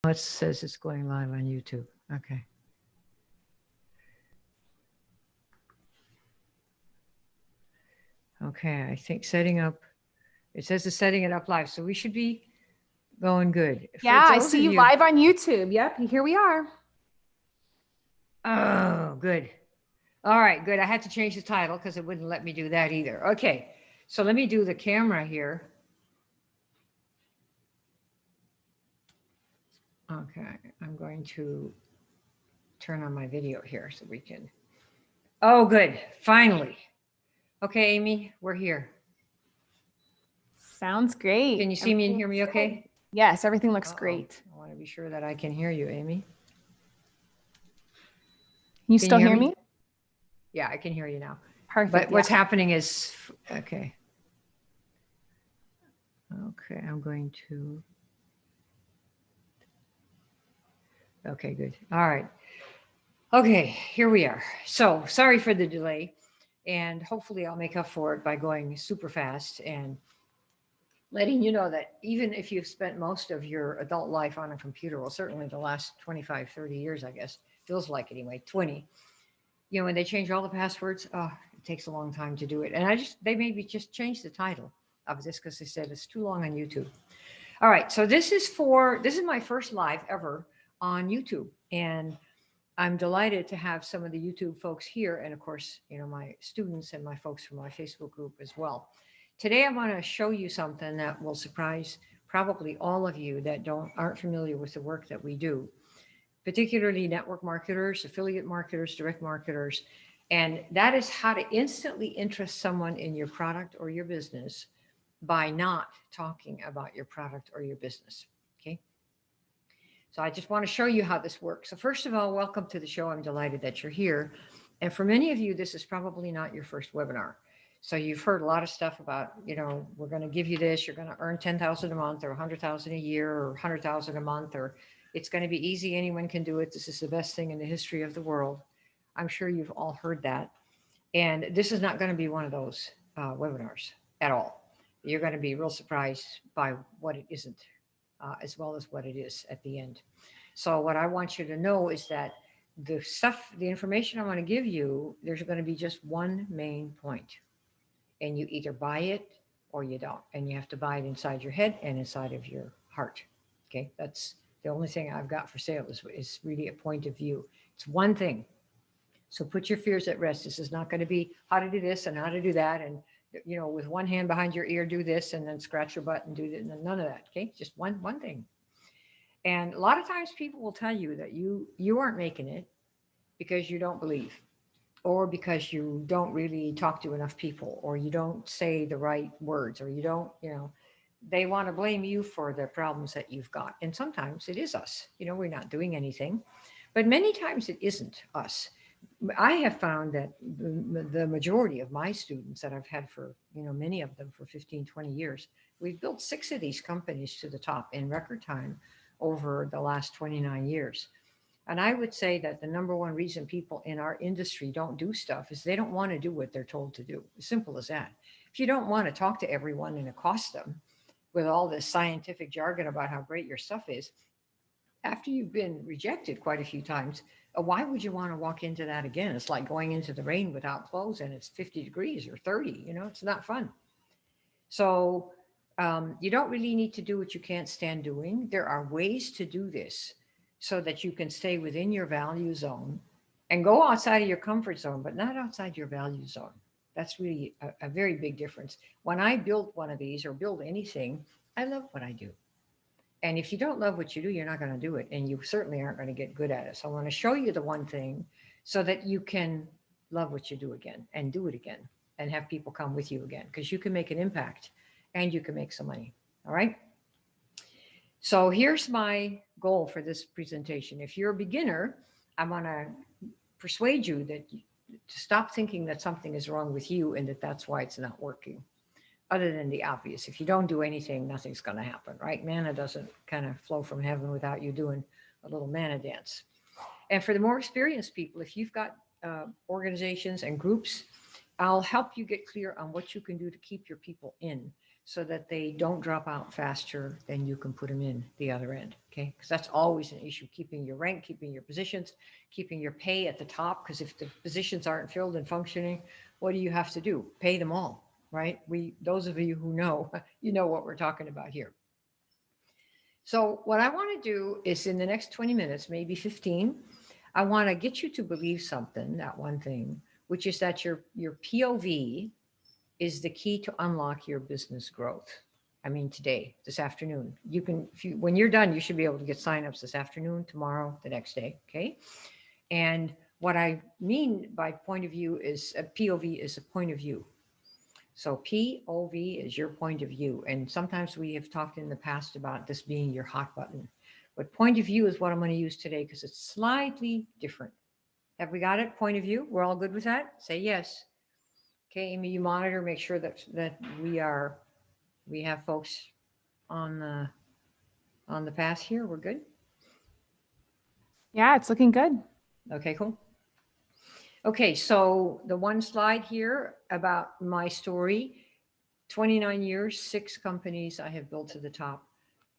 Oh, it says it's going live on YouTube. Okay. Okay, I think setting up, it says it's setting it up live, so we should be going good. For Yeah, I those see of you you, live on YouTube. Yep, here we are. oh, good. All right, good. I had to change the title because it wouldn't let me do that either. Okay, so let me do the camera here. Okay, I'm going to turn on my video here so we can. Oh, good. Finally. Okay, Amy, we're here. Sounds great. Can you see me and Everything hear looks me good. okay? Yes, everything looks Uh-oh. great. I want to be sure that I can hear you, Amy. Can you Can you still hear hear me? me? Yeah, I can hear you now. But Perfect. Yeah. what's happening is, okay. Okay, I'm going to, okay, good. All right. Okay, here we are. So sorry for the delay. And hopefully I'll make up for it by going super fast and letting you know that even if you've spent most of your adult life on a computer, well, certainly the last 25, 30 years, I guess, feels like anyway, 20, when they change all the passwords, oh, it takes a long time to do it. And they maybe just changed the title of this because they said it's too long on YouTube. All right, so this is my first live ever on YouTube. And I'm delighted to have some of the YouTube folks here, and of course, my students and my folks from my Facebook group as well. Today, I want to show you something that will surprise probably all of you that aren't familiar with the work that we do, particularly network marketers, affiliate marketers, direct marketers, and that is how to instantly interest someone in your product or your business by not talking about your product or your business. Okay. So I just want to show you how this works. So first of all, welcome to the show. I'm delighted that you're here. And for many of you, this is probably not your first webinar. So you've heard a lot of stuff about, we're going to give you this, you're going to earn 10,000 a month or 100,000 a year or 100,000 a month, or it's going to be easy. Anyone can do it. This is the best thing in the history of the world. I'm sure you've all heard that. And this is not going to be one of those webinars at all. You're going to be real surprised by what it isn't, as well as what it is at the end. So what I want you to know is that the information I want to give you, there's going to be just one main point. And you either buy it or you don't. And you have to buy it inside your head and inside of your heart. Okay, that's the only thing I've got for sale is really a point of view. It's one thing. So put your fears at rest. This is not going to be how to do this and how to do that. And, with one hand behind your ear, do this and then scratch your butt and do that. None of that. Okay. Just one thing. And a lot of times people will tell you that you aren't making it because you don't believe, or because you don't really talk to enough people, or you don't say the right words, or you don't, they want to blame you for the problems that you've got. And sometimes it is us. We're not doing anything, but many times it isn't us. I have found that the majority of my students that I've had for, many of them for 15, 20 years, we've built 6 of these companies to the top in record time over the last 29 years. And I would say that the number one reason people in our industry don't do stuff is they don't want to do what they're told to do. As simple as that. If you don't want to talk to everyone and accost them with all this scientific jargon about how great your stuff is, after you've been rejected quite a few times, why would you want to walk into that again? It's like going into the rain without clothes and it's 50 degrees or 30, it's not fun. So you don't really need to do what you can't stand doing. There are ways to do this so that you can stay within your value zone and go outside of your comfort zone, but not outside your value zone. That's really a very big difference. When I build one of these or build anything, I love what I do. And if you don't love what you do, you're not going to do it. And you certainly aren't going to get good at it. So I want to show you the one thing so that you can love what you do again and do it again and have people come with you again, because you can make an impact and you can make some money. All right. So here's my goal for this presentation. If you're a beginner, I want to persuade you to stop thinking that something is wrong with you and that's why it's not working. Other than the obvious, if you don't do anything, nothing's going to happen, right? Manna doesn't kind of flow from heaven without you doing a little manna dance. And for the more experienced people, if you've got organizations and groups, I'll help you get clear on what you can do to keep your people in so that they don't drop out faster than you can put them in the other end. Okay. Because that's always an issue, keeping your rank, keeping your positions, keeping your pay at the top. Because if the positions aren't filled and functioning, what do you have to do? Pay them all, right? Those of you who know, you know what we're talking about here. So, what I want to do is in the next 20 minutes, maybe 15, I want to get you to believe something, that one thing, which is that your POV is the key to unlock your business growth. I mean, today, this afternoon, you can, if you, when you're done, you should be able to get signups this afternoon, tomorrow, the next day. Okay. And what I mean by point of view is a POV is a point of view. So POV is your point of view. And sometimes we have talked in the past about this being your hot button. But point of view is what I'm going to use today because it's slightly different. Have we got it? Point of view? We're all good with that? Say yes. Okay, Amy, you monitor, make sure that we have folks on the path here. We're good. Yeah, it's looking good. Okay, cool. Okay, so the one slide here about my story, 29 years, 6 companies I have built to the top,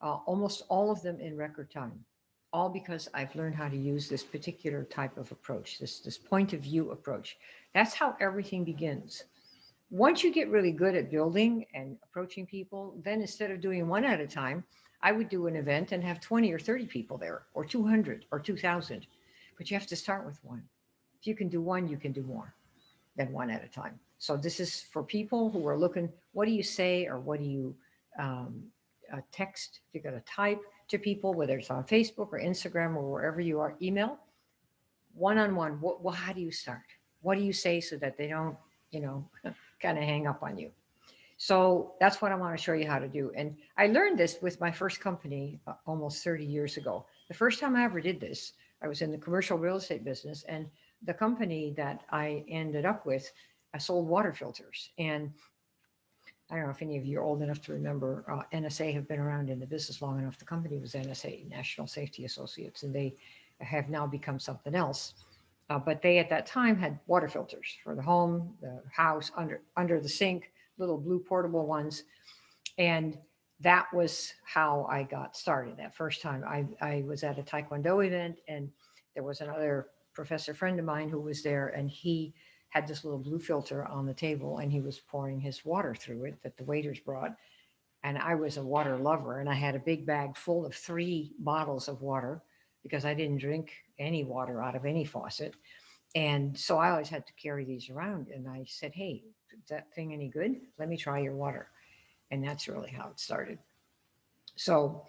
almost all of them in record time, all because I've learned how to use this particular type of approach, this point of view approach. That's how everything begins. Once you get really good at building and approaching people, then instead of doing one at a time, I would do an event and have 20 or 30 people there, or 200 or 2,000. But you have to start with one. If you can do one, you can do more than one at a time. So this is for people who are looking, what do you say or what do you um, text? If you're going to type to people, whether it's on Facebook or Instagram or wherever you are, email, one-on-one, well, how do you start? What do you say so that they don't, you know, kind of hang up on you? So that's what I want to show you how to do. And I learned this with my first company almost 30 years ago. The first time I ever did this, I was in the commercial real estate business, and the company that I ended up with, I sold water filters. And I don't know if any of you are old enough to remember, NSA have been around in the business long enough. The company was NSA, National Safety Associates, and they have now become something else. But they at that time had water filters for the home, the house, under the sink, little blue portable ones. And that was how I got started. That first time I was at a Taekwondo event, and there was another professor friend of mine who was there, and he had this little blue filter on the table, and he was pouring his water through it that the waiters brought. And I was a water lover, and I had a big bag full of 3 bottles of water because I didn't drink any water out of any faucet. And so I always had to carry these around. And I said, hey, is that thing any good? Let me try your water. And that's really how it started. So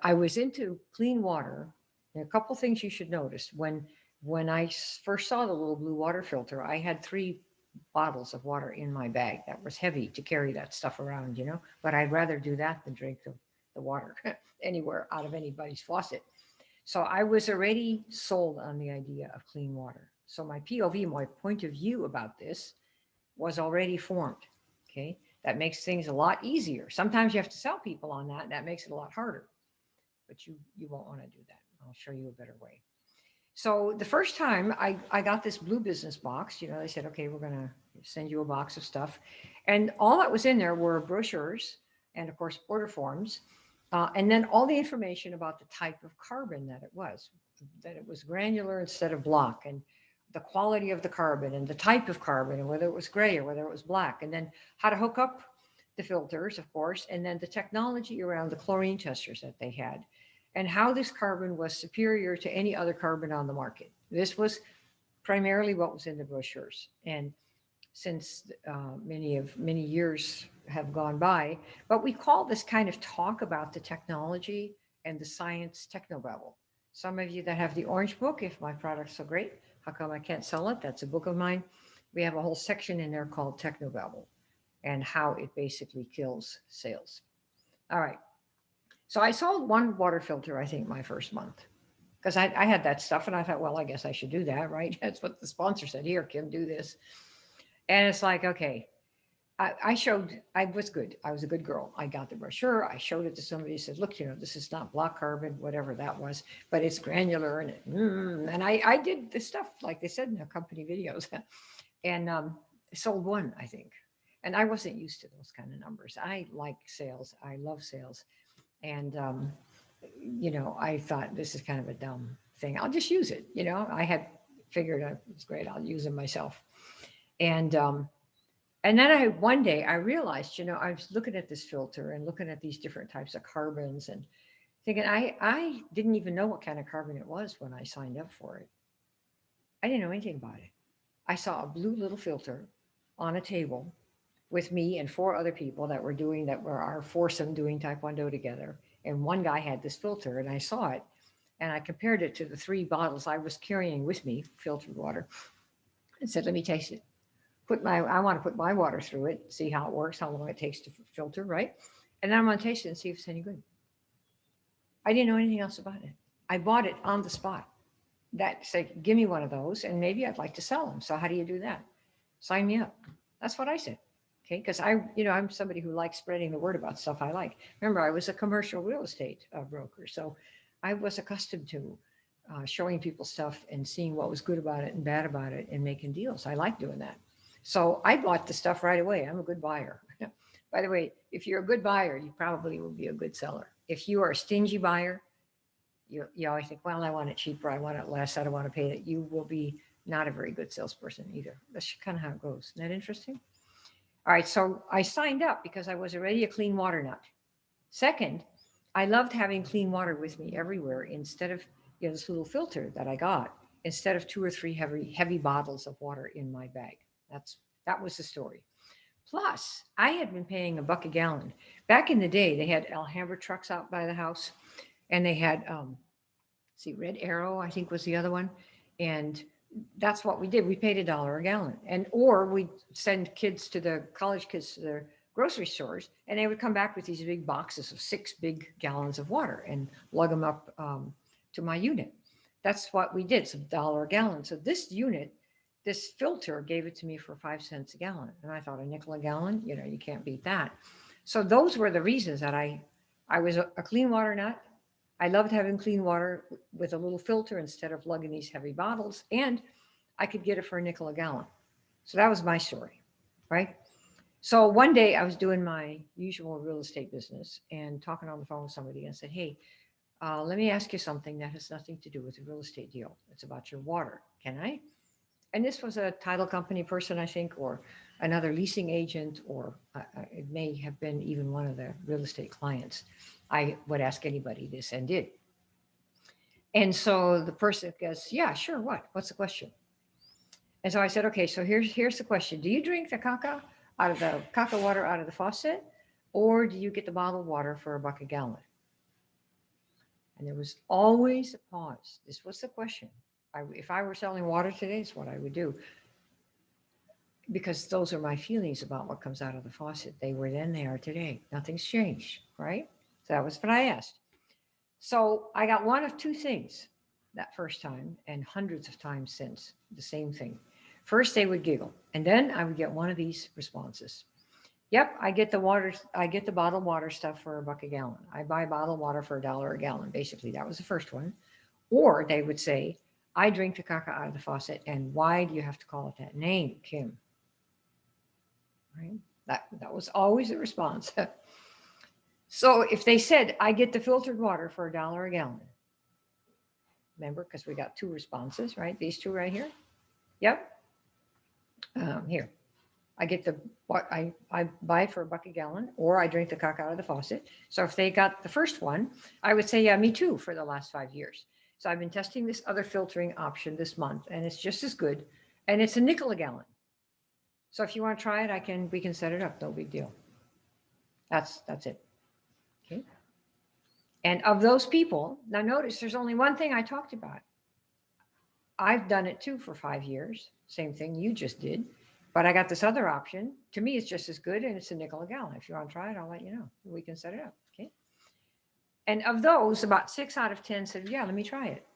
I was into clean water. And a couple things you should notice when I first saw the little blue water filter, I had 3 bottles of water in my bag. That was heavy to carry that stuff around, but I'd rather do that than drink the water anywhere out of anybody's faucet. So I was already sold on the idea of clean water. So my POV, my point of view about this was already formed. Okay. That makes things a lot easier. Sometimes you have to sell people on that. That makes it a lot harder, but you won't want to do that. I'll show you a better way. So the first time I got this blue business box, they said, okay, we're going to send you a box of stuff. And all that was in there were brochures and, of course, order forms. And then all the information about the type of carbon that it was granular instead of block, and the quality of the carbon and the type of carbon, and whether it was gray or whether it was black, and then how to hook up the filters, of course, and then the technology around the chlorine testers that they had, and how this carbon was superior to any other carbon on the market. This was primarily what was in the brochures. And since many years have gone by, but we call this kind of talk about the technology and the science technobabble. Some of you that have the orange book, if my product's so great, how come I can't sell it? That's a book of mine. We have a whole section in there called technobabble and how it basically kills sales. All right. So I sold 1 water filter, I think, my first month, because I had that stuff and I thought, well, I guess I should do that, right? That's what the sponsor said. Here, Kim, do this. And it's like, okay, I was good. I was a good girl. I got the brochure. I showed it to somebody, said, look, this is not block carbon, whatever that was, but it's granular. And I did the stuff like they said in the company videos and sold 1, I think. And I wasn't used to those kind of numbers. I like sales. I love sales. And, I thought this is kind of a dumb thing. I'll just use it. I had figured out it's great. I'll use them myself. And, and then one day I realized, I was looking at this filter and looking at these different types of carbons and thinking, I didn't even know what kind of carbon it was when I signed up for it. I didn't know anything about it. I saw a blue little filter on a table with me and four other people that were our foursome doing Taekwondo together. And one guy had this filter, and I saw it, and I compared it to the three bottles I was carrying with me, filtered water, and said, "Let me taste it. I want to put my water through it, see how it works, how long it takes to filter, right? And then I'm going to taste it and see if it's any good." I didn't know anything else about it. I bought it on the spot. That said, "Give me one of those, and maybe I'd like to sell them." So how do you do that? Sign me up. That's what I said. Okay, because I'm somebody who likes spreading the word about stuff I like. Remember, I was a commercial real estate broker, so I was accustomed to showing people stuff and seeing what was good about it and bad about it and making deals. I like doing that. So I bought the stuff right away. I'm a good buyer. By the way, if you're a good buyer, you probably will be a good seller. If you are a stingy buyer, you always think, well, I want it cheaper, I want it less, I don't want to pay it. You will be not a very good salesperson either. That's kind of how it goes. Isn't that interesting? All right, so I signed up because I was already a clean water nut. Second, I loved having clean water with me everywhere instead of this little filter that I got, instead of two or three heavy bottles of water in my bag. That was the story. Plus, I had been paying $1 a gallon. Back in the day, they had Alhambra trucks out by the house, and they had see, Red Arrow, I think was the other one. And that's what we did. We paid $1 a gallon. Or we'd send college kids to the grocery stores, and they would come back with these big boxes of 6 big gallons of water and lug them up to my unit. That's what we did. It's $1 a gallon. So this filter gave it to me for 5 cents a gallon. And I thought, a nickel a gallon, you can't beat that. So those were the reasons that I was a clean water nut. I loved having clean water with a little filter instead of lugging these heavy bottles, and I could get it for a nickel a gallon. So that was my story, right? So one day I was doing my usual real estate business and talking on the phone with somebody and said, "Hey, let me ask you something that has nothing to do with the real estate deal. It's about your water. Can I?" And this was a title company person, I think, or another leasing agent, or it may have been even one of the real estate clients. I would ask anybody this and did. And so the person goes, "Yeah, sure. What's the question?" And so I said, "Okay, so here's the question. Do you drink the caca water out of the faucet, or do you get the bottled water for $1 a gallon?" And there was always a pause. This was the question. If I were selling water today, it's what I would do, because those are my feelings about what comes out of the faucet. They were then, they are today. Nothing's changed, right? So that was what I asked. So I got one of two things that first time, and hundreds of times since, the same thing. First, they would giggle, and then I would get one of these responses. "Yep, I get the water. I get the bottled water stuff for $1 a gallon. I buy bottled water for $1 a gallon." Basically, that was the first one. Or they would say, "I drink the caca out of the faucet, and why do you have to call it that name, Kim?" Right? That was always the response. So if they said, "I get the filtered water for $1 a gallon," remember, because we got two responses, right? These two right here. Yep. Here, I get what I buy for $1 a gallon, or I drink the caca out of the faucet. So if they got the first one, I would say, "Yeah, me too," for the last 5 years. So I've been testing this other filtering option this month, and it's just as good, and it's a nickel a gallon. So if you want to try it, we can set it up. No big deal. That's it. Okay. And of those people, now notice there's only one thing I talked about. I've done it too for 5 years. Same thing you just did. But I got this other option. To me, it's just as good, and it's a nickel a gallon. If you want to try it, I'll let you know. We can set it up. Okay. And of those, about 6 out of 10 said, "Yeah, let me try it."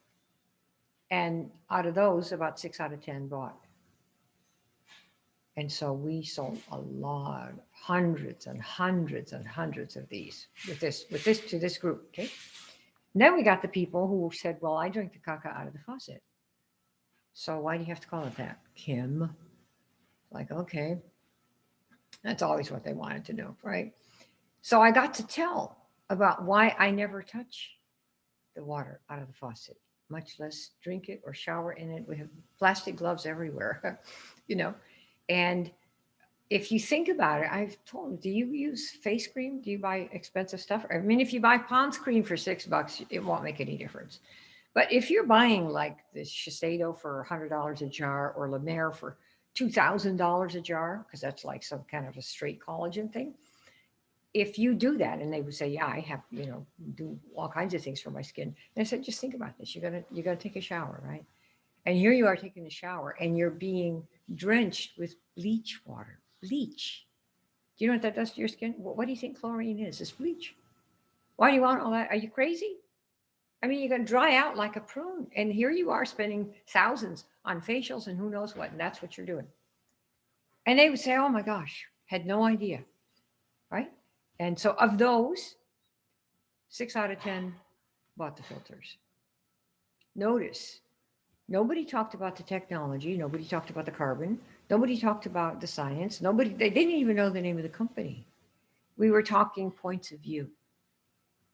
And out of those, about 6 out of 10 bought. And so we sold a lot, hundreds and hundreds and hundreds of these to this group. Okay. And then we got the people who said, "Well, I drink the caca out of the faucet. So why do you have to call it that, Kim?" Like, okay. That's always what they wanted to know, right? So I got to tell about why I never touch the water out of the faucet, much less drink it or shower in it. We have plastic gloves everywhere, you know. And if you think about it, I've told them, do you use face cream? Do you buy expensive stuff? I mean, if you buy Pond's cream for $6, it won't make any difference. But if you're buying like this Shiseido for $100 a jar or La Mer for $2,000 a jar, because that's like some kind of a straight collagen thing, if you do that, and they would say, yeah, I have, do all kinds of things for my skin. And I said, just think about this. You're gonna take a shower, right? And here you are taking a shower and you're being drenched with bleach water. Bleach. Do you know what that does to your skin? What do you think chlorine is? It's bleach. Why do you want all that? Are you crazy? I mean, you're going to dry out like a prune. And here you are spending thousands on facials and who knows what. And that's what you're doing. And they would say, oh my gosh, had no idea. Right. And so of those, 6 out of 10 bought the filters. Notice, nobody talked about the technology. Nobody talked about the carbon. Nobody talked about the science. They didn't even know the name of the company. We were talking points of view,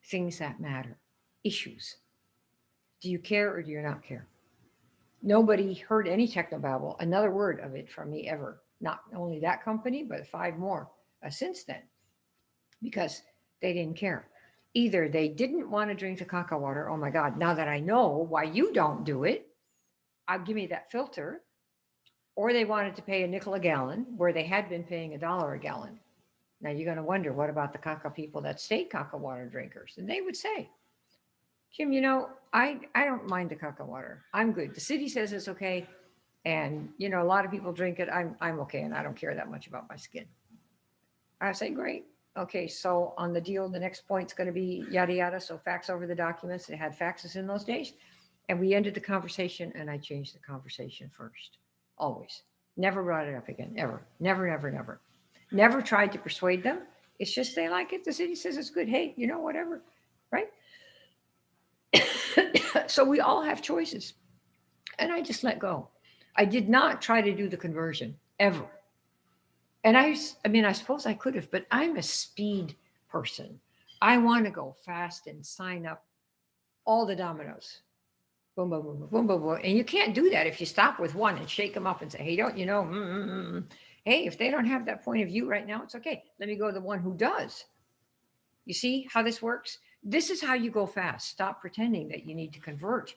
things that matter, issues. Do you care or do you not care? Nobody heard any technobabble, another word of it from me ever. Not only that company, but 5 more since then, because they didn't care. Either they didn't want to drink the caca water. Oh my God, now that I know why you don't do it, I'll give me that filter. Or they wanted to pay a nickel a gallon where they had been paying $1 a gallon. Now you're going to wonder, what about the caca people that stay caca water drinkers? And they would say, Kim, I don't mind the caca water. I'm good. The city says it's okay. And, a lot of people drink it. I'm okay. And I don't care that much about my skin. I say, great. Okay. So on the deal, the next point's going to be yada, yada. So fax over the documents. They had faxes in those days. And we ended the conversation and I changed the conversation first. Always. Never brought it up again. Ever. Never, never, never. Never tried to persuade them. It's just they like it. The city says it's good. Hey, whatever. Right? So we all have choices. And I just let go. I did not try to do the conversion ever. And I suppose I could have, but I'm a speed person. I want to go fast and sign up all the dominoes. Boom, boom, boom, boom, boom, boom, boom. And you can't do that if you stop with one and shake them up and say, hey, don't you know? Hey, if they don't have that point of view right now, it's okay. Let me go to the one who does. You see how this works? This is how you go fast. Stop pretending that you need to convert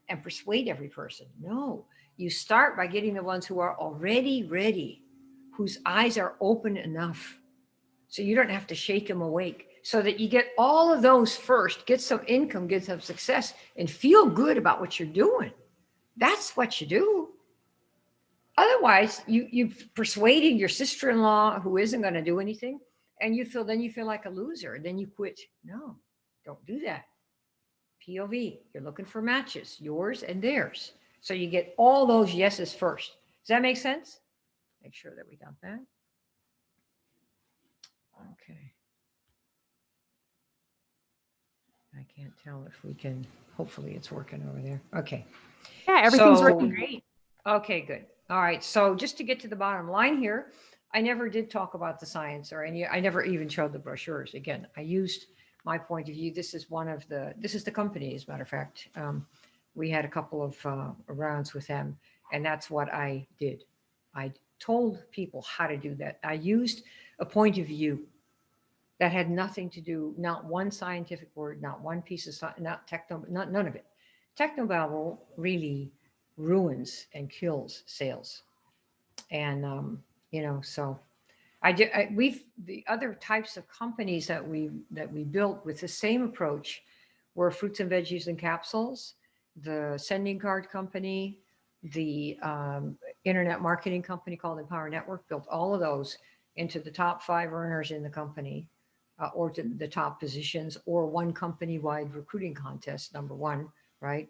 and persuade every person. No, you start by getting the ones who are already ready, whose eyes are open enough so you don't have to shake them awake, so that you get all of those first, get some income, get some success, and feel good about what you're doing. That's what you do. Otherwise, you've persuaded your sister-in-law who isn't going to do anything, and you feel like a loser, and then you quit. No, don't do that. POV, you're looking for matches, yours and theirs. So you get all those yeses first. Does that make sense? Make sure that we got that. Okay. I can't tell if we can, hopefully it's working over there. Okay. Yeah, everything's working great. Okay, good. All right. So just to get to the bottom line here, I never did talk about the science or I never even showed the brochures. Again, I used my point of view. This is the company, as a matter of fact. We had a couple of rounds with them, and that's what I did. I told people how to do that. I used a point of view that had nothing to do, not one scientific word, not one piece of science, not techno, none of it. Technobabble really ruins and kills sales. And, so the other types of companies that we built with the same approach were fruits and veggies and capsules, the sending card company, the internet marketing company called Empower Network, built all of those into the top 5 earners in the company, or to the top positions, or one company-wide recruiting contest, number 1, right?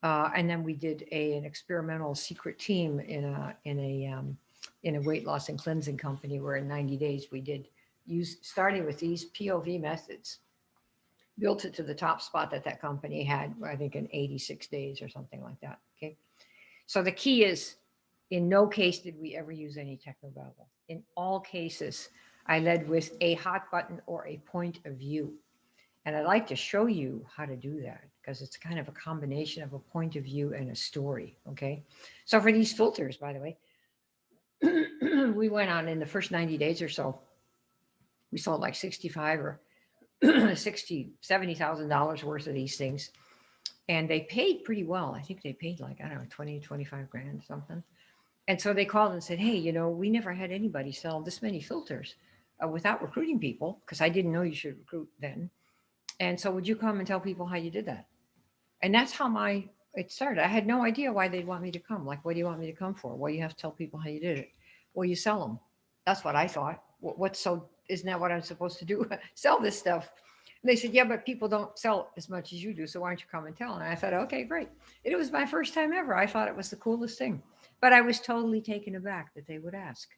And then we did an experimental secret team in a weight loss and cleansing company where in 90 days we did starting with these POV methods, built it to the top spot that company had, I think in 86 days or something like that. Okay. So the key is In no case did we ever use any technobabble. In all cases, I led with a hot button or a point of view. And I'd like to show you how to do that because it's kind of a combination of a point of view and a story. Okay. So for these filters, by the way, we went on in the first 90 days or so, we sold like 65 or 60, $70,000 worth of these things. And they paid pretty well. I think they paid like, I don't know, 20, 25 grand, something. And so they called and said, hey, we never had anybody sell this many filters without recruiting people because I didn't know you should recruit then. And so would you come and tell people how you did that? And that's how it started. I had no idea why they'd want me to come. Like, what do you want me to come for? Well, you have to tell people how you did it. Well, you sell them. That's what I thought. Isn't that what I'm supposed to do? Sell this stuff. And they said, yeah, but people don't sell as much as you do. So why don't you come and tell? And I thought, okay, great. It was my first time ever. I thought it was the coolest thing. But I was totally taken aback that they would ask.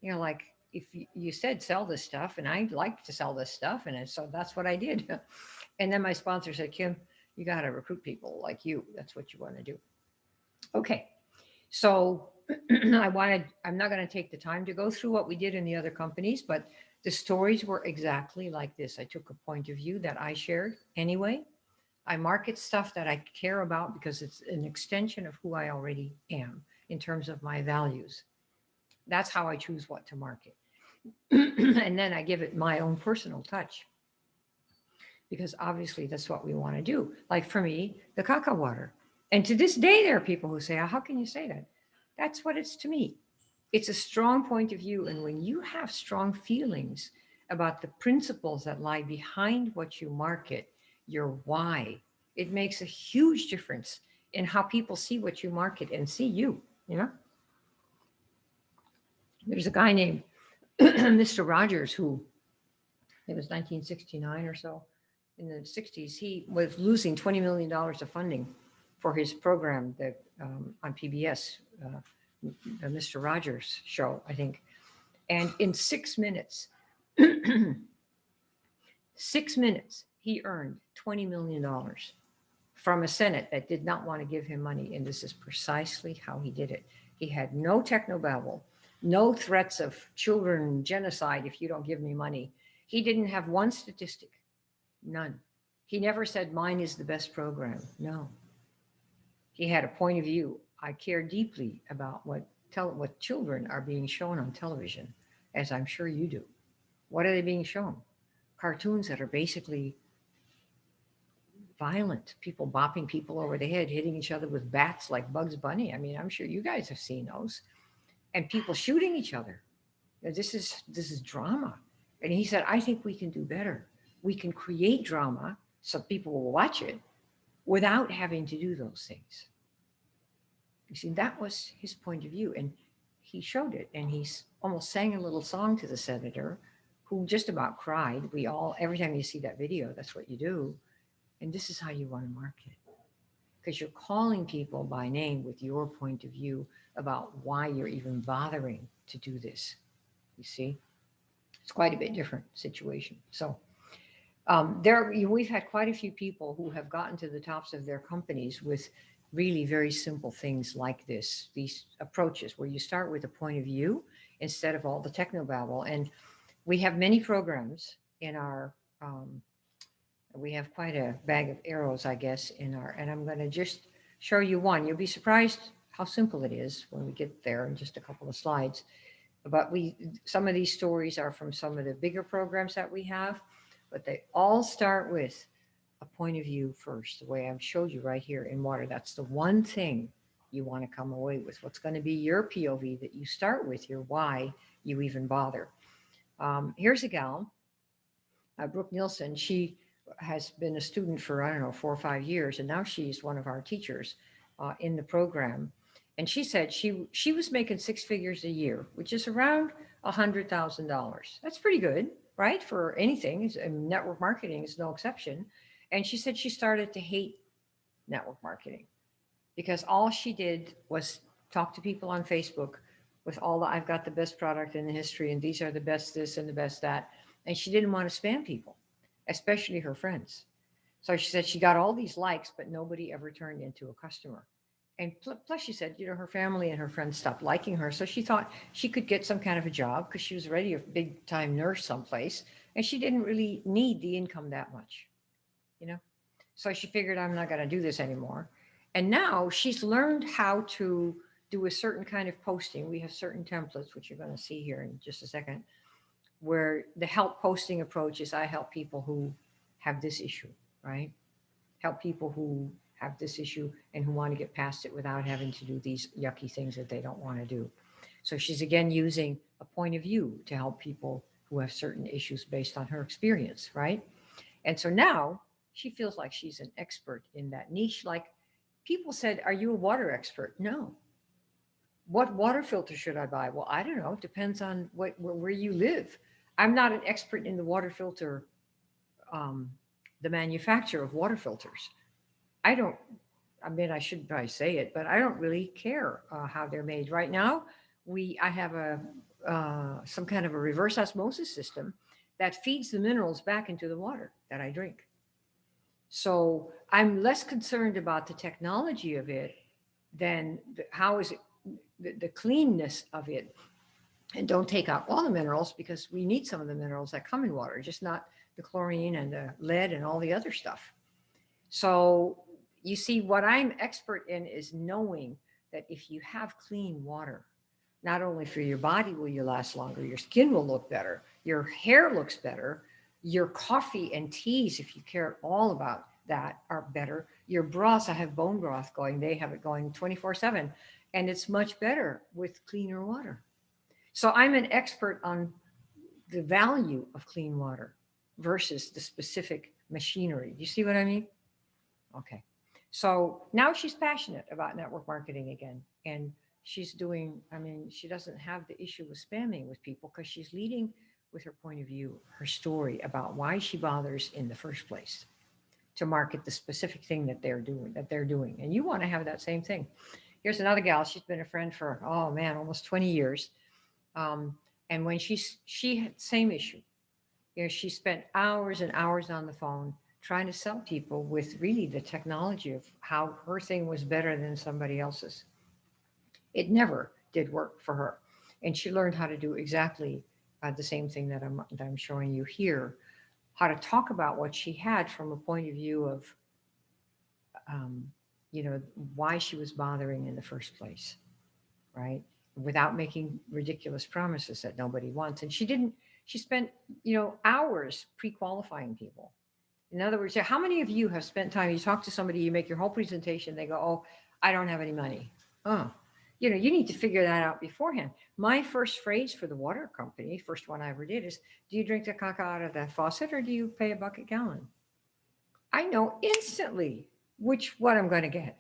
Like if you said sell this stuff, and I like to sell this stuff. And so that's what I did. And then my sponsor said, Kim, you got to recruit people like you. That's what you want to do. Okay. So I'm not going to take the time to go through what we did in the other companies, but the stories were exactly like this. I took a point of view that I shared anyway. I market stuff that I care about because it's an extension of who I already am in terms of my values. That's how I choose what to market. And then I give it my own personal touch because obviously that's what we want to do. Like for me, the cacao water. And to this day, there are people who say, how can you say that? That's what it's to me. It's a strong point of view. And when you have strong feelings about the principles that lie behind what you market, your why, it makes a huge difference in how people see what you market and see you. There's a guy named Mr. Rogers who, it was 1969 or so, in the 60s, he was losing $20 million of funding for his program that on PBS, the Mr. Rogers show, I think. And in 6 minutes, 6 minutes, he earned $20 million from a Senate that did not want to give him money. And this is precisely how he did it. He had no technobabble, no threats of children genocide if you don't give me money. He didn't have one statistic, none. He never said mine is the best program. No. He had a point of view. I care deeply about what children are being shown on television, as I'm sure you do. What are they being shown? Cartoons that are basically violent, people bopping people over the head, hitting each other with bats like Bugs Bunny. I mean, I'm sure you guys have seen those. And people shooting each other. This is drama. And he said, I think we can do better. We can create drama so people will watch it without having to do those things. You see, that was his point of view. And he showed it. And he almost sang a little song to the senator who just about cried. Every time you see that video, that's what you do. And this is how you want to market. Because you're calling people by name with your point of view about why you're even bothering to do this. You see, it's quite a bit different situation. So we've had quite a few people who have gotten to the tops of their companies with really very simple things like these approaches where you start with a point of view instead of all the technobabble. And we have many programs in our we have quite a bag of arrows, I guess, and I'm going to just show you one. You'll be surprised how simple it is when we get there in just a couple of slides. But some of these stories are from some of the bigger programs that we have, but they all start with a point of view first, the way I've showed you right here in water. That's the one thing you want to come away with. What's going to be your POV that you start with, your why you even bother. Here's a gal, Brooke Nielsen. She has been a student for, I don't know, 4 or 5 years, and now she's one of our teachers in the program. And she said she was making 6 figures a year, which is around $100,000. That's pretty good, right? For anything. Network marketing is no exception. And she said she started to hate network marketing because all she did was talk to people on Facebook with I've got the best product in the history, and these are the best this and the best that. And she didn't want to spam people, especially her friends. So she said she got all these likes, but nobody ever turned into a customer. And plus, she said, her family and her friends stopped liking her. So she thought she could get some kind of a job because she was already a big time nurse someplace. And she didn't really need the income that much, you know? So she figured, I'm not going to do this anymore. And now she's learned how to do a certain kind of posting. We have certain templates, which you're going to see here in just a second, where the help posting approach is I help people who have this issue, right? Help people who have this issue and who want to get past it without having to do these yucky things that they don't want to do. So she's again using a point of view to help people who have certain issues based on her experience, right? And so now she feels like she's an expert in that niche. Like people said, are you a water expert? No. What water filter should I buy? Well, I don't know. It depends on where you live. I'm not an expert in the water filter, um, the manufacture of water filters. I don't, I mean, I should probably say it, but I don't really care how they're made. Right now, I have some kind of a reverse osmosis system that feeds the minerals back into the water that I drink. So I'm less concerned about the technology of it than how is it, the cleanness of it. And don't take out all the minerals because we need some of the minerals that come in water, just not the chlorine and the lead and all the other stuff. So you see, what I'm expert in is knowing that if you have clean water, not only for your body will you last longer, your skin will look better, your hair looks better, your coffee and teas, if you care at all about that, are better. Your broths, I have bone broth going, they have it going 24/7, and it's much better with cleaner water. So I'm an expert on the value of clean water versus the specific machinery. Do you see what I mean? Okay. So now she's passionate about network marketing again. And she's doing, I mean, she doesn't have the issue with spamming with people because she's leading with her point of view, her story about why she bothers in the first place to market the specific thing that they're doing. And you want to have that same thing. Here's another gal. She's been a friend for, oh man, almost 20 years. Um, and when she had same issue, she spent hours and hours on the phone trying to sell people with really the technology of how her thing was better than somebody else's. It never did work for her. And she learned how to do exactly the same thing that I'm showing you here, how to talk about what she had from a point of view of, um, why she was bothering in the first place, right? Without making ridiculous promises that nobody wants. And she didn't, she spent, hours pre qualifying people. In other words, how many of you have spent time, you talk to somebody, you make your whole presentation, they go, oh, I don't have any money. Oh, you need to figure that out beforehand. My first phrase for the water company, first one I ever did is, do you drink the caca out of the faucet or do you pay a buck a gallon? I know instantly which what I'm going to get.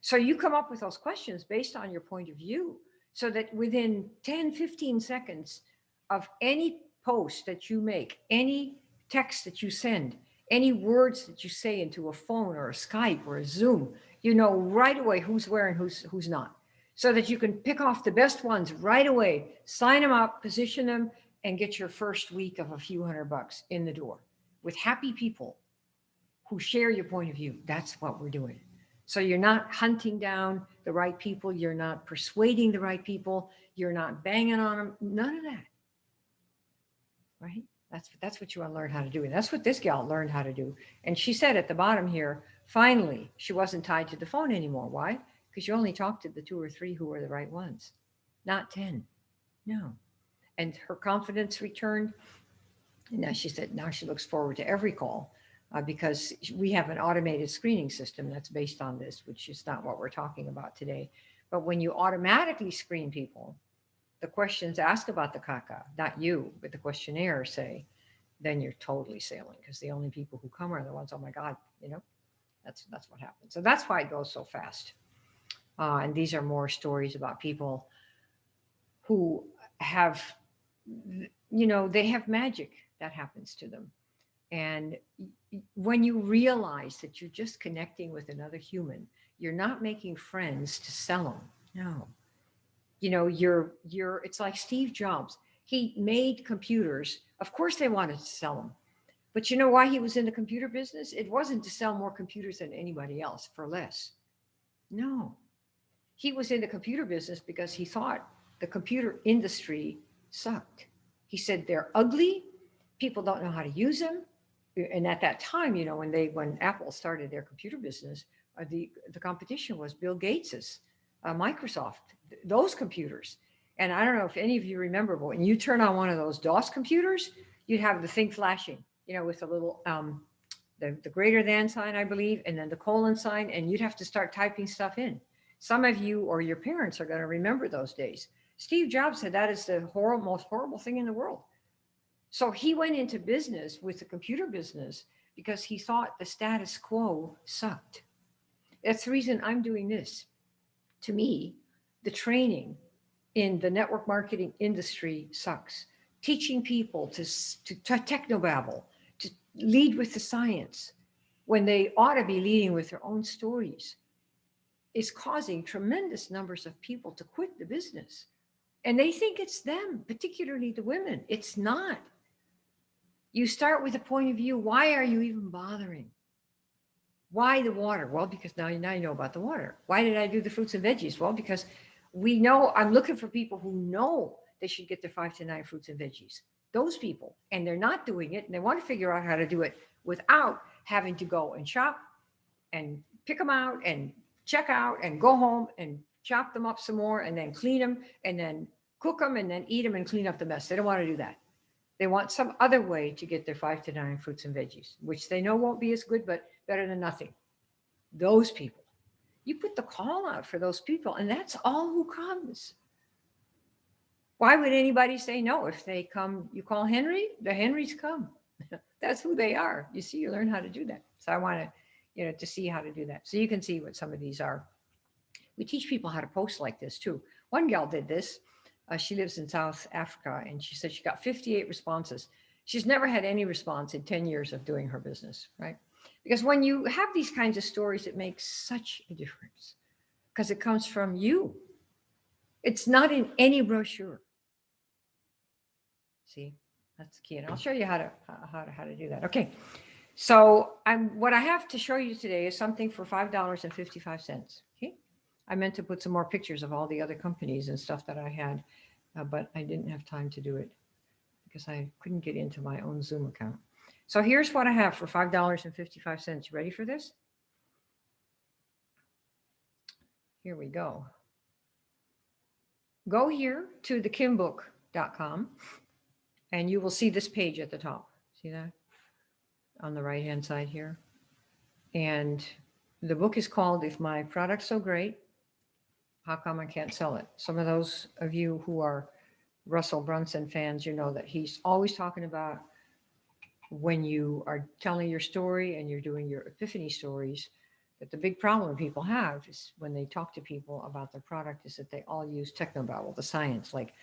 So you come up with those questions based on your point of view so that within 10, 15 seconds of any post that you make, any text that you send, any words that you say into a phone or a Skype or a Zoom, you know right away who's where and who's not. So that you can pick off the best ones right away, sign them up, position them, and get your first week of a few $100 in the door with happy people who share your point of view. That's what we're doing. So you're not hunting down the right people. You're not persuading the right people. You're not banging on them. None of that, right? That's what you want to learn how to do. And that's what this gal learned how to do. And she said at the bottom here, finally, she wasn't tied to the phone anymore. Why? Because you only talked to the two or three who were the right ones, not 10. No. And her confidence returned. And now she said, now she looks forward to every call because we have an automated screening system that's based on this, which is not what we're talking about today. But when you automatically screen people, the questions asked about the caca, not you, but the questionnaire say, then you're totally sailing because the only people who come are the ones, oh my God, that's what happens. So that's why it goes so fast. And these are more stories about people who have, they have magic that happens to them. And when you realize that you're just connecting with another human, you're not making friends to sell them. No. It's like Steve Jobs. He made computers. Of course they wanted to sell them. But you know why he was in the computer business? It wasn't to sell more computers than anybody else for less. No. He was in the computer business because he thought the computer industry sucked. He said they're ugly, people don't know how to use them. And at that time, when Apple started their computer business, the competition was Bill Gates's, Microsoft, those computers. And I don't know if any of you remember, but when you turn on one of those DOS computers, you'd have the thing flashing, with a little the greater than sign, I believe, and then the colon sign, and you'd have to start typing stuff in. Some of you or your parents are going to remember those days. Steve Jobs said that is the most horrible thing in the world. So he went into business with the computer business because he thought the status quo sucked. That's the reason I'm doing this. To me, the training in the network marketing industry sucks. Teaching people to technobabble, to lead with the science when they ought to be leading with their own stories is causing tremendous numbers of people to quit the business. And they think it's them, particularly the women. It's not. You start with a point of view. Why are you even bothering? Why the water? Well, because now you know about the water. Why did I do the fruits and veggies? Well, because we know I'm looking for people who know they should get their 5 to 9 fruits and veggies. Those people, and they're not doing it, and they want to figure out how to do it without having to go and shop and pick them out and check out and go home and chop them up some more and then clean them and then cook them and then eat them and clean up the mess. They don't want to do that. They want some other way to get their 5 to 9 fruits and veggies, which they know won't be as good, but better than nothing. Those people, you put the call out for those people, and that's all who comes. Why would anybody say no? If they come, you call Henry, the Henrys come. That's who they are. You see, you learn how to do that. So I want to see how to do that. So you can see what some of these are. We teach people how to post like this too. One gal did this. She lives in South Africa, and she said she got 58 responses. She's never had any response in 10 years of doing her business, right? Because when you have these kinds of stories, it makes such a difference because it comes from you. It's not in any brochure. See, that's the key. And I'll show you how to do that. Okay. So what I have to show you today is something for $5.55. Okay. I meant to put some more pictures of all the other companies and stuff that I had, but I didn't have time to do it because I couldn't get into my own Zoom account. So here's what I have for $5.55. You ready for this? Here we go. Go here to thekimbook.com and you will see this page at the top. See that? On the right-hand side here. And the book is called If My Product's So Great, How Come I Can't Sell It? Some of those of you who are Russell Brunson fans, you know that he's always talking about when you are telling your story and you're doing your epiphany stories, that the big problem people have is when they talk to people about their product is that they all use technobabble, the science, like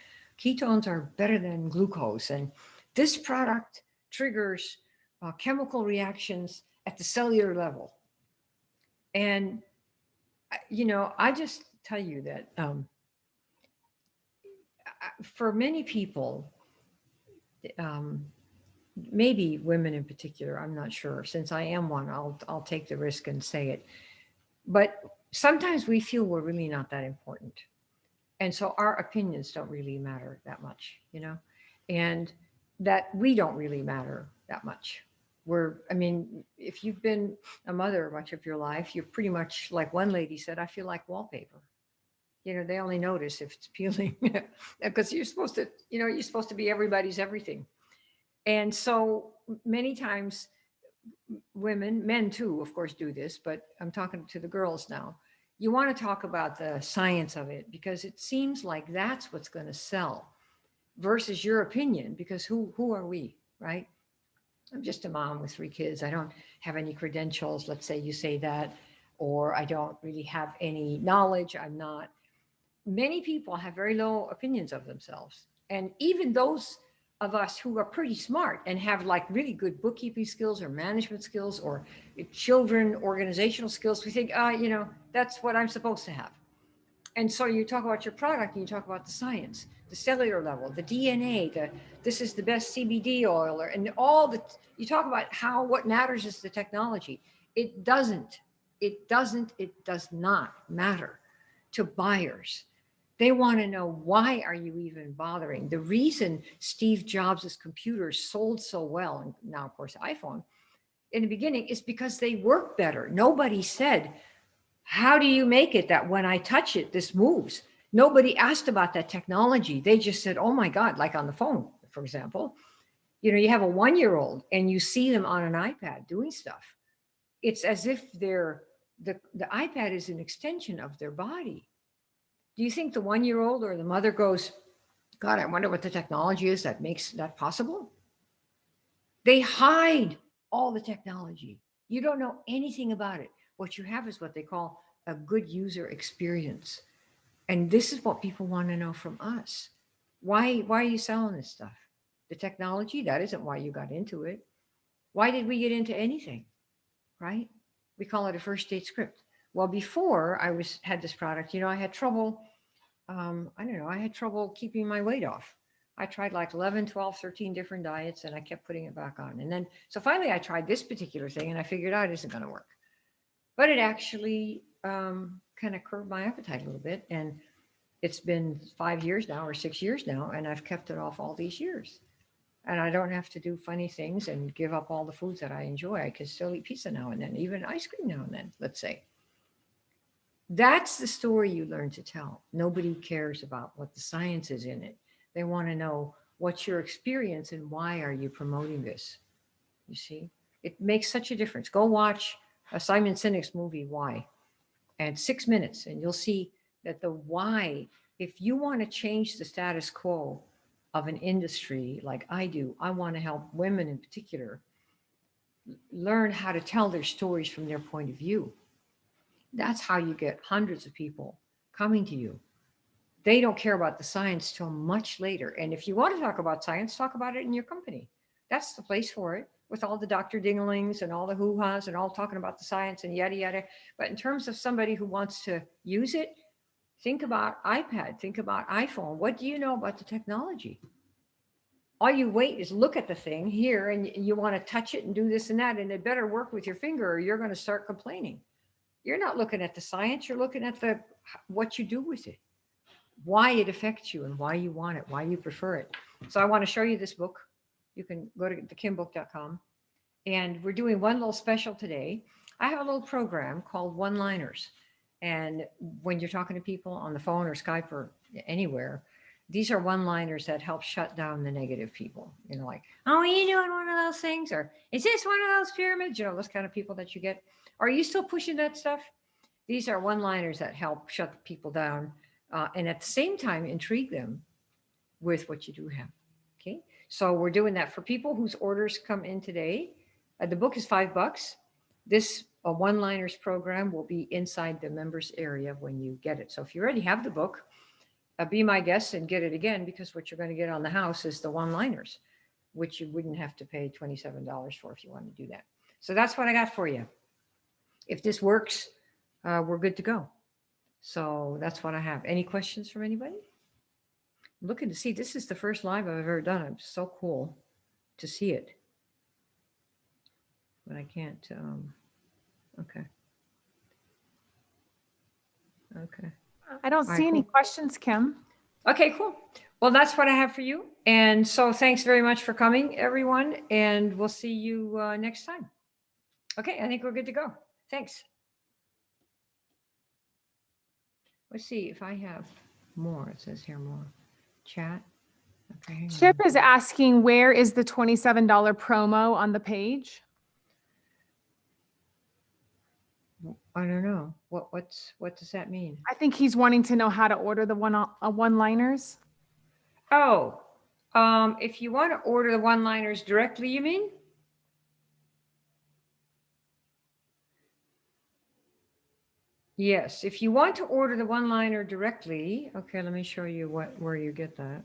ketones are better than glucose. And this product triggers chemical reactions at the cellular level. And, I just tell you that for many people, maybe women in particular, I'm not sure. Since I am one, I'll take the risk and say it. But sometimes we feel we're really not that important. And so our opinions don't really matter that much, and that we don't really matter that much. If you've been a mother much of your life, you're pretty much like one lady said, I feel like wallpaper. They only notice if it's peeling because you're supposed to be everybody's everything. And so many times women, men too, of course, do this, but I'm talking to the girls now. You want to talk about the science of it because it seems like that's what's going to sell versus your opinion, because who are we, right? I'm just a mom with 3 kids. I don't have any credentials. Let's say you say that, or I don't really have any knowledge. I'm not. Many people have very low opinions of themselves. And even those of us who are pretty smart and have like really good bookkeeping skills or management skills or children organizational skills, we think, that's what I'm supposed to have. And so you talk about your product and you talk about the science, the cellular level, the DNA, this is the best CBD oil, and you talk about what matters is the technology. It does not matter. to buyers. They want to know, why are you even bothering? The reason Steve Jobs' computers sold so well, and now of course iPhone, in the beginning, is because they work better. Nobody said, how do you make it that when I touch it, this moves? Nobody asked about that technology. They just said, oh my God, like on the phone, for example, you have a 1-year-old and you see them on an iPad doing stuff. It's as if the iPad is an extension of their body. Do you think the 1-year-old or the mother goes, God, I wonder what the technology is that makes that possible? They hide all the technology. You don't know anything about it. What you have is what they call a good user experience. And this is what people want to know from us. Why are you selling this stuff? The technology, that isn't why you got into it. Why did we get into anything? Right? We call it a first date script. Well, before had this product, I had trouble. I don't know. I had trouble keeping my weight off. I tried like 11, 12, 13 different diets, and I kept putting it back on. And then, so finally I tried this particular thing and I figured out it isn't going to work. But it actually kind of curbed my appetite a little bit. And it's been 5 years now or 6 years now, and I've kept it off all these years. And I don't have to do funny things and give up all the foods that I enjoy. I can still eat pizza now and then, even ice cream now and then, let's say. That's the story you learn to tell. Nobody cares about what the science is in it. They want to know, what's your experience and why are you promoting this? You see, it makes such a difference. Go watch a Simon Sinek's movie, Why, and 6 minutes, and you'll see that the why, if you want to change the status quo of an industry like I do, I want to help women in particular learn how to tell their stories from their point of view. That's how you get hundreds of people coming to you. They don't care about the science till much later. And if you want to talk about science, talk about it in your company. That's the place for it, with all the Dr. Dinglings and all the hoo-has and all talking about the science and yada, yada. But in terms of somebody who wants to use it, think about iPad, think about iPhone. What do you know about the technology? All you wait is look at the thing here and you want to touch it and do this and that, and it better work with your finger or you're going to start complaining. You're not looking at the science, you're looking at what you do with it, why it affects you and why you want it, why you prefer it. So I want to show you this book. You can go to thekimbook.com, and we're doing one little special today. I have a little program called One-Liners. And when you're talking to people on the phone or Skype or anywhere, these are one-liners that help shut down the negative people. Like, oh, are you doing one of those things? Or is this one of those pyramids? Those kind of people that you get. Are you still pushing that stuff? These are one-liners that help shut people down and at the same time intrigue them with what you do have. Okay, so we're doing that for people whose orders come in today. The book is $5. This one-liners program will be inside the members area when you get it. So if you already have the book, be my guest and get it again, because what you're going to get on the house is the one-liners, which you wouldn't have to pay $27 for if you want to do that. So that's what I got for you. If this works, we're good to go. So that's what I have. Any questions from anybody? I'm looking to see. This is the first live I've ever done. It's so cool to see it. But I can't. Okay. Okay. I don't see any questions, Kim. Okay, cool. Well, that's what I have for you. And so thanks very much for coming, everyone. And we'll see you next time. Okay, I think we're good to go. Thanks. Let's see if I have more. It says here more. Chat. Okay. Chip is asking, where is the $27 promo on the page? I don't know. What does that mean? I think he's wanting to know how to order the one-liners. Oh, if you want to order the one-liners directly, you mean? Yes, if you want to order the one-liner directly, okay, let me show you where you get that.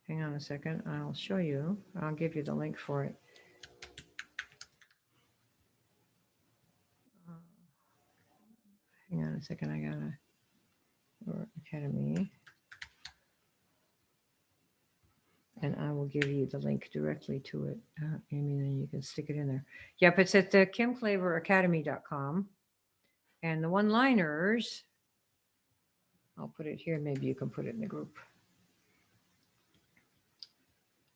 Hang on a second, I'll show you. I'll give you the link for it. Hang on a second, I gotta Academy. And I will give you the link directly to it, Amy, then you can stick it in there. Yep, it's at the KimClaverAcademy.com. And the one-liners, I'll put it here. Maybe you can put it in the group.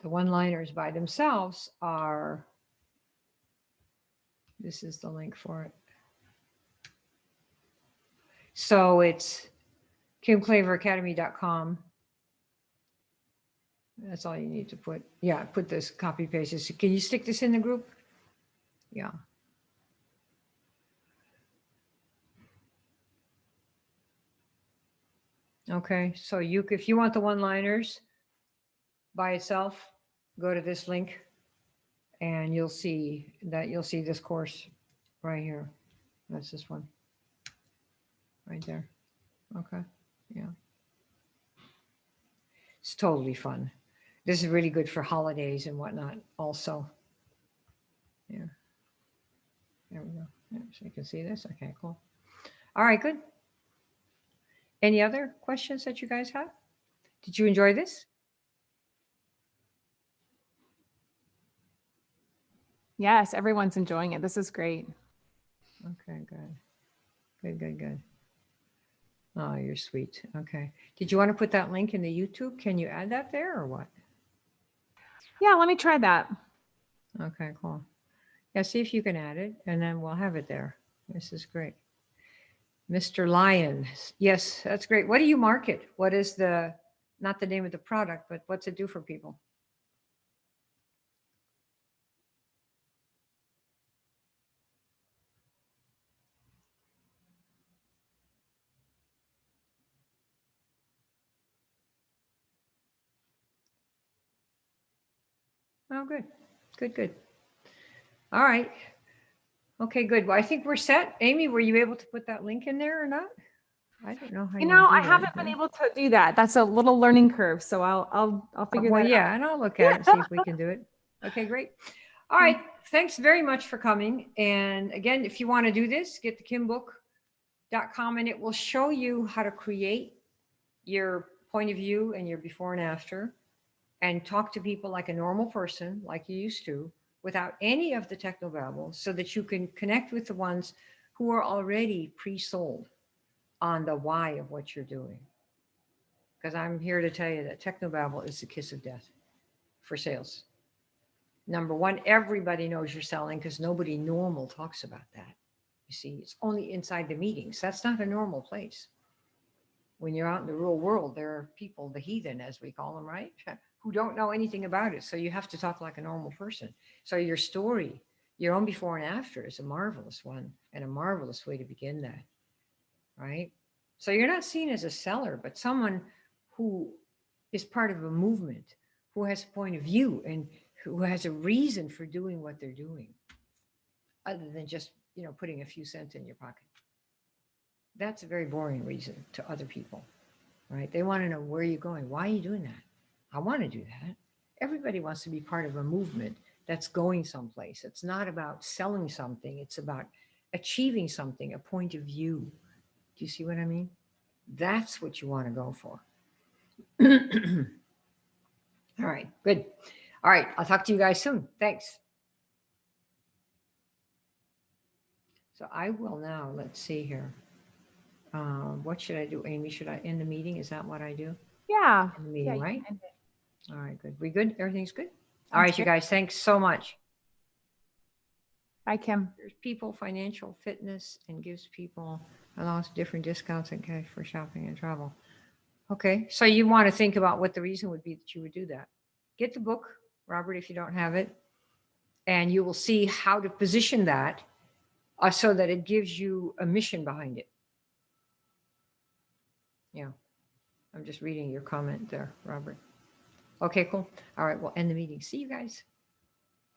The one-liners by themselves are, this is the link for it. So it's kimklaveracademy.com. That's all you need to put. Yeah, put this, copy paste this. Can you stick this in the group? Yeah. Okay, so if you want the one-liners by itself, go to this link and you'll see this course right here. That's this one right there. Okay, yeah. It's totally fun. This is really good for holidays and whatnot also. Yeah. There we go. Yeah, so you can see this. Okay, cool. All right, good. Any other questions that you guys have? Did you enjoy this? Yes, everyone's enjoying it. This is great. Okay, good. Good, good, good. Oh, you're sweet. Okay. Did you want to put that link in the YouTube? Can you add that there or what? Yeah, let me try that. Okay, cool. Yeah, see if you can add it and then we'll have it there. This is great. Mr. Lion. Yes, that's great. What do you market? What is not the name of the product, but what's it do for people? Oh, good. Good, good. All right. Okay, good. Well, I think we're set. Amy, were you able to put that link in there or not? I don't know how You you know, do I that, haven't been able to do that. That's a little learning curve, so I'll figure well, that yeah, out. and I'll look at it and see if we can do it. Okay, great. All right. Thanks very much for coming. And again, if you want to do this, get the kimbook.com and it will show you how to create your point of view and your before and after and talk to people like a normal person, like you used to, without any of the technobabble, so that you can connect with the ones who are already pre-sold on the why of what you're doing. Because I'm here to tell you that technobabble is the kiss of death for sales. Number one, everybody knows you're selling because nobody normal talks about that. You see, it's only inside the meetings. That's not a normal place. When you're out in the real world, there are people, the heathen, as we call them, right? Who don't know anything about it. So you have to talk like a normal person. So your story, your own before and after is a marvelous one and a marvelous way to begin that, right? So you're not seen as a seller, but someone who is part of a movement, who has a point of view and who has a reason for doing what they're doing, other than just, putting a few cents in your pocket. That's a very boring reason to other people, right? They want to know, where are you going? Why are you doing that? I want to do that. Everybody wants to be part of a movement that's going someplace. It's not about selling something. It's about achieving something, a point of view. Do you see what I mean? That's what you want to go for. All right, good. All right, I'll talk to you guys soon. Thanks. So I will now, let's see here. What should I do, Amy? Should I end the meeting? Is that what I do? Yeah. End the meeting, Yeah, right? end it. All right, good. We good? Everything's good? All Sounds right, you good. guys, thanks so much. Bye, Kim. There's people financial fitness and gives people allows different discounts and cash for shopping and travel. Okay, so you want to think about what the reason would be that you would do that. Get the book, Robert, if you don't have it, and you will see how to position that so that it gives you a mission behind it. Yeah, I'm just reading your comment there, Robert. Okay, cool. All right, we'll end the meeting. See you guys.